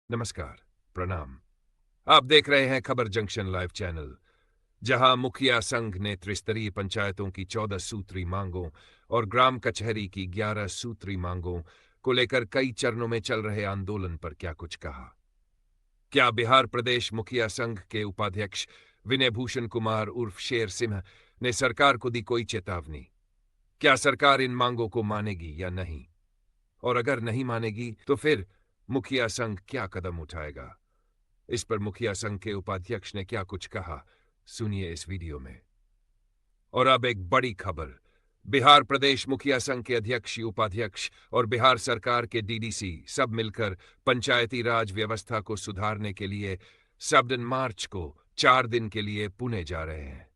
नमस्कार, प्रणाम। आप देख रहे हैं खबर जंक्शन लाइव चैनल, जहां मुखिया संघ ने त्रिस्तरीय पंचायतों की 14 सूत्री मांगों और ग्राम कचहरी की 11 सूत्री मांगों को लेकर कई चरणों में चल रहे आंदोलन पर क्या कुछ कहा। क्या बिहार प्रदेश मुखिया संघ के उपाध्यक्ष विनय भूषण कुमार उर्फ शेर सिंह ने सरकार को दी कोई चेतावनी? क्या सरकार इन मांगों को मानेगी या नहीं? और अगर नहीं मानेगी तो फिर मुखिया संघ क्या कदम उठाएगा? इस पर मुखिया संघ के उपाध्यक्ष ने क्या कुछ कहा, सुनिए इस वीडियो में। और अब एक बड़ी खबर। बिहार प्रदेश मुखिया संघ के अध्यक्ष, उपाध्यक्ष और बिहार सरकार के डीडीसी सब मिलकर पंचायती राज व्यवस्था को सुधारने के लिए सडन मार्च को 4 दिन के लिए पुणे जा रहे हैं।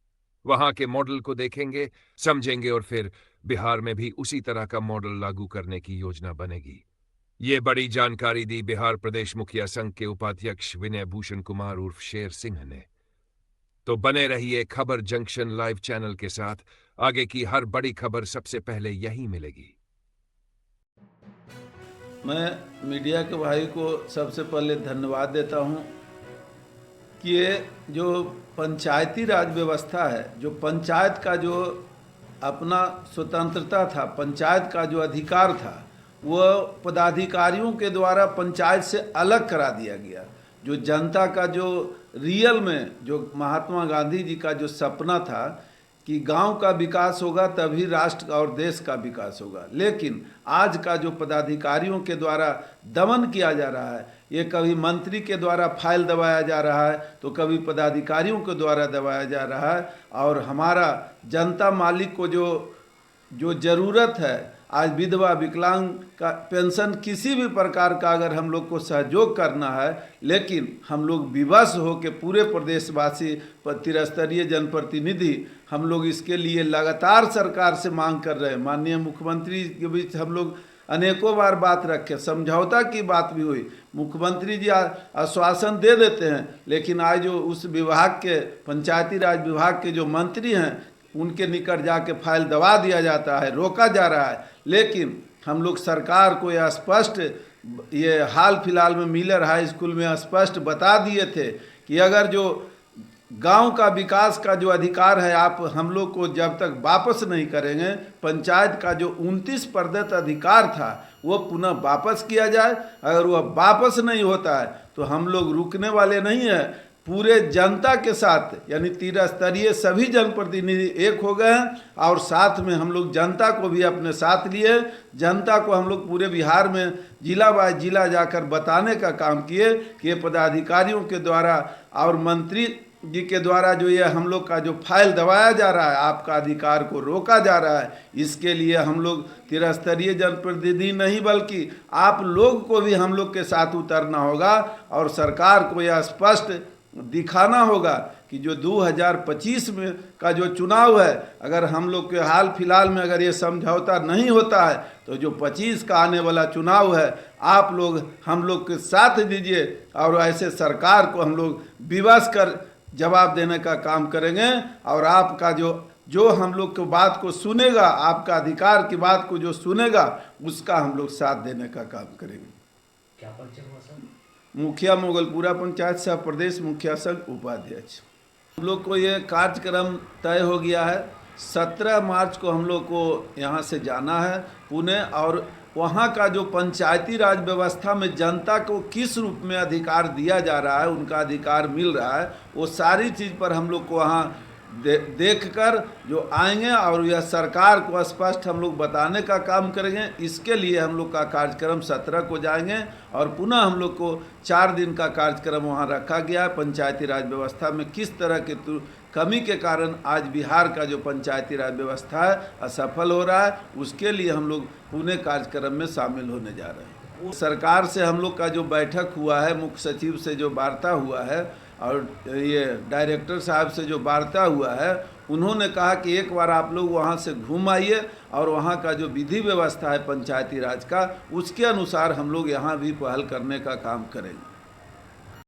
वहां के मॉडल को देखेंगे, समझेंगे और फिर बिहार में भी उसी तरह का मॉडल लागू करने की योजना बनेगी। ये बड़ी जानकारी दी बिहार प्रदेश मुखिया संघ के उपाध्यक्ष विनय भूषण कुमार उर्फ शेर सिंह ने। तो बने रहिए खबर जंक्शन लाइव चैनल के साथ। आगे की हर बड़ी खबर सबसे पहले यहीं मिलेगी। मैं मीडिया के भाई को सबसे पहले धन्यवाद देता हूं कि ये जो पंचायती राज व्यवस्था है, जो पंचायत का जो अपना स्वतंत्रता था, पंचायत का जो अधिकार था, वह पदाधिकारियों के द्वारा पंचायत से अलग करा दिया गया। जो जनता का जो रियल में जो महात्मा गांधी जी का जो सपना था कि गांव का विकास होगा तभी राष्ट्र और देश का विकास होगा, लेकिन आज का जो पदाधिकारियों के द्वारा दमन किया जा रहा है, ये कभी मंत्री के द्वारा फाइल दबाया जा रहा है तो कभी पदाधिकारियों के द्वारा दबाया जा रहा है। और हमारा जनता मालिक को जो ज़रूरत है, आज विधवा विकलांग का पेंशन किसी भी प्रकार का अगर हम लोग को सहयोग करना है, लेकिन हम लोग विवश हो के पूरे प्रदेशवासी त्रिस्तरीय जनप्रतिनिधि हम लोग इसके लिए लगातार सरकार से मांग कर रहे हैं। माननीय मुख्यमंत्री के बीच हम लोग अनेकों बार बात रखे, समझौता की बात भी हुई, मुख्यमंत्री जी आश्वासन दे देते हैं, लेकिन आज जो उस विभाग के पंचायती राज विभाग के जो मंत्री हैं उनके निकट जाके फाइल दबा दिया जाता है, रोका जा रहा है। लेकिन हम लोग सरकार को यह स्पष्ट, ये हाल फिलहाल में मिलर हाई स्कूल में स्पष्ट बता दिए थे कि अगर जो गांव का विकास का जो अधिकार है, आप हम लोग को जब तक वापस नहीं करेंगे, पंचायत का जो 29% अधिकार था वो पुनः वापस किया जाए। अगर वह वापस नहीं होता है तो हम लोग रुकने वाले नहीं हैं। पूरे जनता के साथ, यानी त्रिस्तरीय सभी जनप्रतिनिधि एक हो गए हैं और साथ में हम लोग जनता को भी अपने साथ लिए। जनता को हम लोग पूरे बिहार में जिला बाय जिला जाकर बताने का काम किए कि ये पदाधिकारियों के द्वारा और मंत्री जी के द्वारा जो ये हम लोग का जो फाइल दबाया जा रहा है, आपका अधिकार को रोका जा रहा है, इसके लिए हम लोग त्रिस्तरीय जनप्रतिनिधि नहीं बल्कि आप लोग को भी हम लोग के साथ उतरना होगा और सरकार को यह स्पष्ट दिखाना होगा कि जो 2025 में का जो चुनाव है, अगर हम लोग के हाल फिलहाल में अगर ये समझौता नहीं होता है तो जो 25 का आने वाला चुनाव है, आप लोग हम लोग के साथ दीजिए और ऐसे सरकार को हम लोग विवश कर जवाब देने का काम करेंगे। और आपका जो हम लोग की बात को सुनेगा, आपका अधिकार की बात को जो सुनेगा, उसका हम लोग साथ देने का काम करेंगे। क्या परिचय हुआ सर? मुखिया मोगलपुरा पंचायत सह प्रदेश मुखिया संघ उपाध्यक्ष। हम लोग को ये कार्यक्रम तय हो गया है, 17 मार्च को हम लोग को यहाँ से जाना है पुणे, और वहाँ का जो पंचायती राज व्यवस्था में जनता को किस रूप में अधिकार दिया जा रहा है, उनका अधिकार मिल रहा है, वो सारी चीज़ पर हम लोग को वहाँ देखकर जो आएंगे और यह सरकार को स्पष्ट हम लोग बताने का काम करेंगे। इसके लिए हम लोग का कार्यक्रम 17 को जाएंगे और पुनः हम लोग को 4 दिन का कार्यक्रम वहाँ रखा गया है। पंचायती राज व्यवस्था में किस तरह के कमी के कारण आज बिहार का जो पंचायती राज व्यवस्था है असफल हो रहा है, उसके लिए हम लोग पुणे कार्यक्रम में शामिल होने जा रहे हैं। सरकार से हम लोग का जो बैठक हुआ है, मुख्य सचिव से जो वार्ता हुआ है और ये डायरेक्टर साहब से जो वार्ता हुआ है, उन्होंने कहा कि एक बार आप लोग वहाँ से घूम आइए और वहाँ का जो विधि व्यवस्था है पंचायती राज का, उसके अनुसार हम लोग यहाँ भी पहल करने का काम करेंगे।